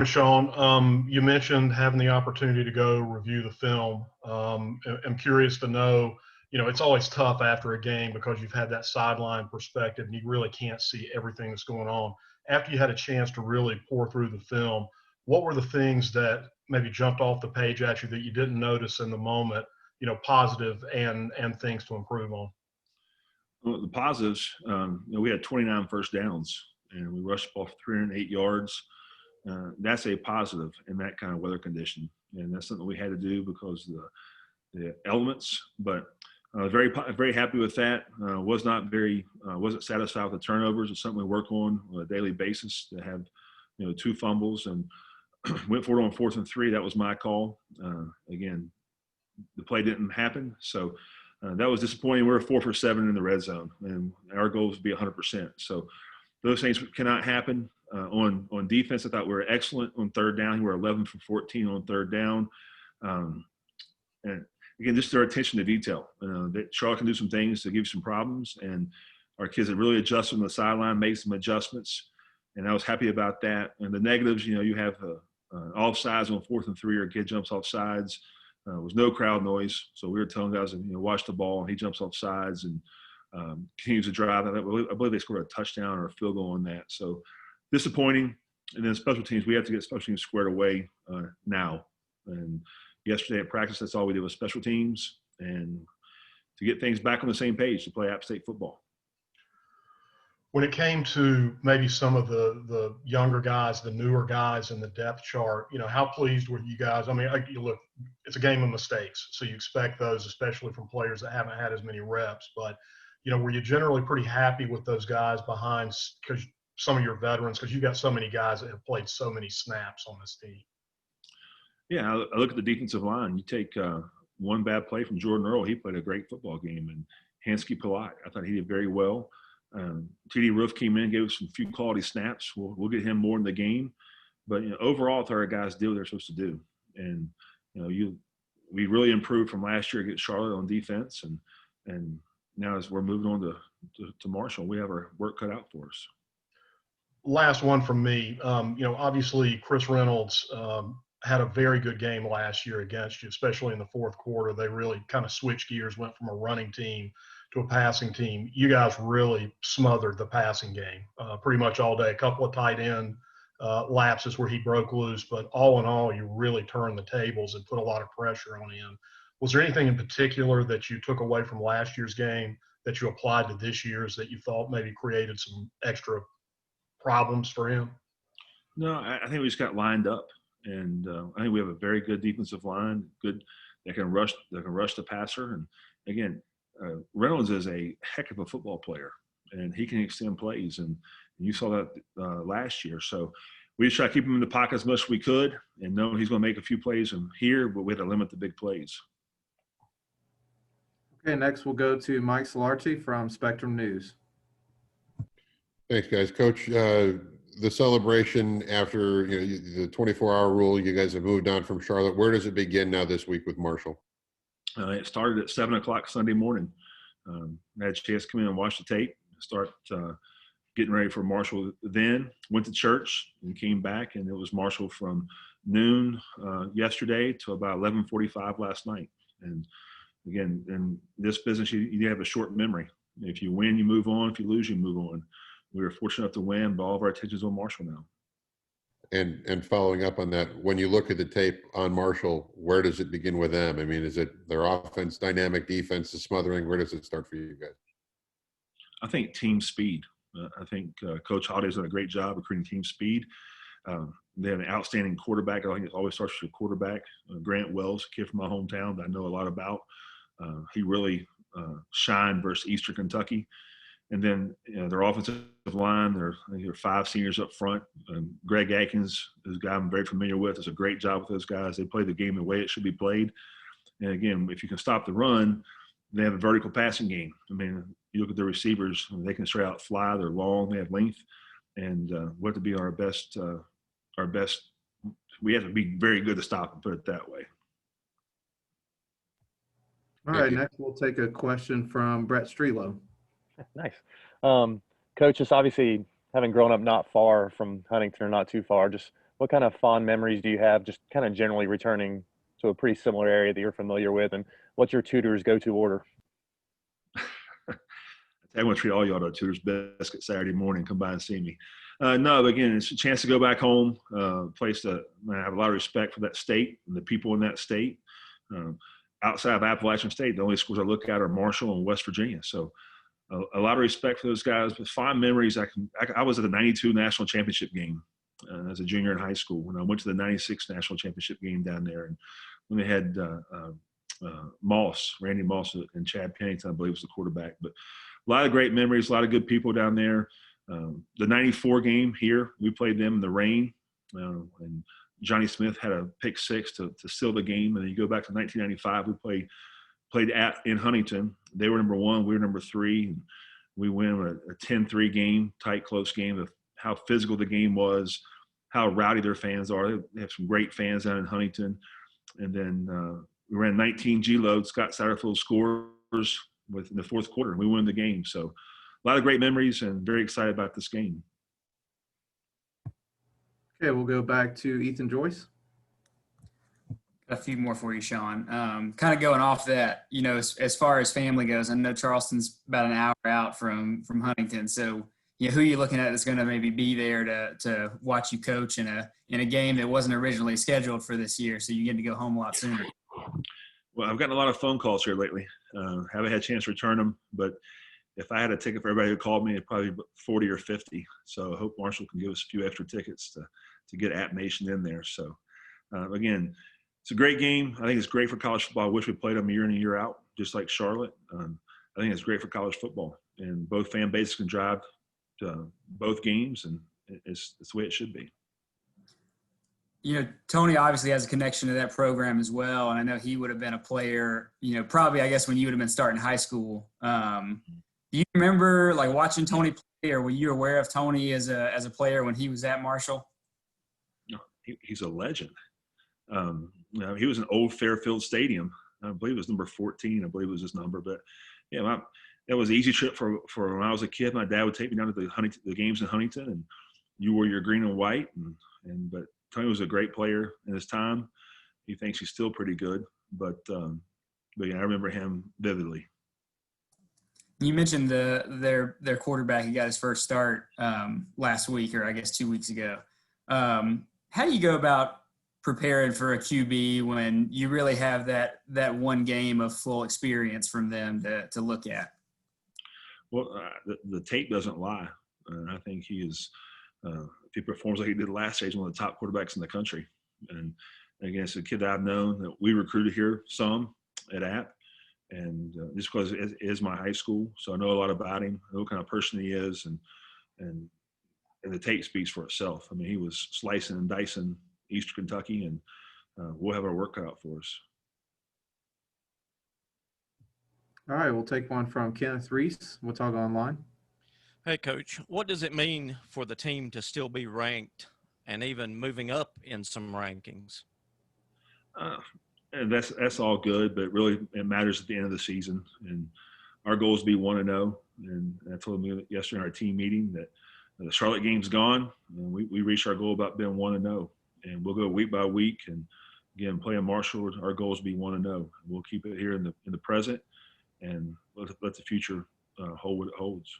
Shawn, you mentioned having the opportunity to go review the film. I'm curious to know, it's always tough after a game because you've had that sideline perspective and you really can't see everything that's going on. After you had a chance to really pour through the film, what were the things that maybe jumped off the page at you that you didn't notice in the moment, positive and things to improve on? Well, the positives, we had 29 first downs and we rushed the ball for 308 yards. That's a positive in that kind of weather condition. And that's something we had to do because of the elements, but very happy with that. Wasn't satisfied with the turnovers. It's something we work on a daily basis to have, 2 fumbles and went for it on 4th and 3. That was my call. Again, the play didn't happen. So that was disappointing. We were 4 for 7 in the red zone and our goal was to be 100%. So those things cannot happen. On defense, I thought we were excellent on 3rd down. We were 11 for 14 on 3rd down. And again, just their attention to detail. That Charlotte can do some things to give you some problems, and our kids have really adjusted on the sideline, made some adjustments, and I was happy about that. And the negatives, you have offsides on 4th and 3, or a kid jumps off sides. There was no crowd noise, so we were telling guys to watch the ball, and he jumps off sides and continues to drive. I believe they scored a touchdown or a field goal on that. So disappointing. And then special teams, we have to get special teams squared away now. And yesterday at practice, that's all we did was special teams, and to get things back on the same page to play App State football. When it came to maybe some of the younger guys, the newer guys in the depth chart, how pleased were you guys? I mean, look, it's a game of mistakes, so you expect those, especially from players that haven't had as many reps. But, were you generally pretty happy with those guys behind, because some of your veterans, because you got so many guys that have played so many snaps on this team? Yeah, I look at the defensive line. You take one bad play from Jordan Earl. He played a great football game. And Hansky Palat, I thought he did very well. T.D. Roof came in, gave us some few quality snaps. We'll get him more in the game. But, overall, I thought our guys did what they're supposed to do. And, we really improved from last year against Charlotte on defense. And now as we're moving on to Marshall, we have our work cut out for us. Last one from me. Obviously Chris Reynolds had a very good game last year against you, especially in the 4th quarter. They really kind of switched gears, went from a running team to a passing team. You guys really smothered the passing game pretty much all day. A couple of tight end lapses where he broke loose, but all in all, you really turned the tables and put a lot of pressure on him. Was there anything in particular that you took away from last year's game that you applied to this year's that you thought maybe created some extra problems for him? No, I think we just got lined up, and I think we have a very good defensive line, good that can rush the passer. And again, Reynolds is a heck of a football player, and he can extend plays, and you saw that last year. So we just try to keep him in the pocket as much as we could, and know he's going to make a few plays from here, but we had to limit the big plays. Okay, next we'll go to Mike Solarte from Spectrum News. Thanks, guys. Coach, the celebration after the 24-hour rule, you guys have moved on from Charlotte. Where does it begin now this week with Marshall? It started at 7 o'clock Sunday morning. I had a chance to come in and watch the tape, start getting ready for Marshall. Then went to church and came back, and it was Marshall from noon yesterday to about 11:45 last night. And again, in this business, you have a short memory. If you win, you move on. If you lose, you move on. We were fortunate enough to win, but all of our attention's on Marshall now. And following up on that, when you look at the tape on Marshall, where does it begin with them? I mean, is it their offense, dynamic defense, the smothering? Where does it start for you guys? I think team speed. I think Coach Holliday's done a great job of creating team speed. They have an outstanding quarterback. I think it always starts with a quarterback. Grant Wells, a kid from my hometown that I know a lot about. He really shined versus Eastern Kentucky. And then their offensive line, I think there are 5 seniors up front. Greg Atkins, who's a guy I'm very familiar with, does a great job with those guys. They play the game the way it should be played. And again, if you can stop the run, they have a vertical passing game. I mean, you look at the receivers, they can straight out fly. They're long, they have length. And we have to be our best. We have to be very good to stop them, put it that way. All right, next we'll take a question from Bret Strelow. Nice. Coach, just obviously having grown up not far from Huntington or not too far, just what kind of fond memories do you have just kind of generally returning to a pretty similar area that you're familiar with? And what's your tutor's go-to order? I'm going to treat all y'all to a tutor's biscuit Saturday morning. Come by and see me. No, but again, it's a chance to go back home, place to I have a lot of respect for that state and the people in that state. Outside of Appalachian State, the only schools I look at are Marshall and West Virginia. So a lot of respect for those guys. But fond memories, I was at the 92 national championship game as a junior in high school when I went to the 96 national championship game down there. And when they had Randy Moss and Chad Pennington, I believe was the quarterback. But a lot of great memories, a lot of good people down there. The 94 game here, we played them in the rain. And Johnny Smith had a pick six to seal the game. And then you go back to 1995, we played in Huntington. They were number 1, we were number 3. And we win a 10-3 game, tight, close game of how physical the game was, how rowdy their fans are. They have some great fans down in Huntington. And then we ran 19 G-load. Scott Satterfield scores in the fourth quarter, and we win the game. So a lot of great memories and very excited about this game. Okay, we'll go back to Ethan Joyce. A few more for you, Shawn. Kind of going off that, as far as family goes, I know Charleston's about an hour out from Huntington. So, who are you looking at that's going to maybe be there to watch you coach in a game that wasn't originally scheduled for this year? So you get to go home a lot sooner. Well, I've gotten a lot of phone calls here lately. Haven't had a chance to return them, but if I had a ticket for everybody who called me, it'd probably be 40 or 50. So I hope Marshall can give us a few extra tickets to get App Nation in there. So again, it's a great game. I think it's great for college football. I wish we played them year in and year out, just like Charlotte. I think it's great for college football, and both fan bases can drive to both games, and it's the way it should be. Tony obviously has a connection to that program as well, and I know he would have been a player, probably, I guess, when you would have been starting high school. Do you remember, watching Tony play, or were you aware of Tony as a player when he was at Marshall? No, he's a legend. He was in Old Fairfield Stadium. I believe it was number 14. I believe it was his number. But, that was an easy trip for when I was a kid. My dad would take me down to the games in Huntington, and you wore your green and white. But Tony was a great player in his time. He thinks he's still pretty good. But I remember him vividly. You mentioned their quarterback. He got his first start last week, or I guess 2 weeks ago. How do you go about preparing for a QB when you really have that one game of full experience from them to look at? Well, the tape doesn't lie. I think he is, if he performs like he did last year, he's one of the top quarterbacks in the country. And again, it's a kid that I've known that we recruited here some at App. And just because it is my high school, so I know a lot about him, I know what kind of person he is, and the tape speaks for itself. I mean, he was slicing and dicing Eastern Kentucky, and we'll have our work cut out for us. All right, we'll take one from Kenneth Reece. We'll talk online. Hey, Coach, what does it mean for the team to still be ranked and even moving up in some rankings? And that's all good, but really it matters at the end of the season. And our goal is to be 1-0. And I told him yesterday in our team meeting that the Charlotte game's gone, and we reached our goal about being 1-0. And we'll go week by week. And again, playing Marshall, our goal is to be 1-0. We'll keep it here in the present, and let the future hold what it holds.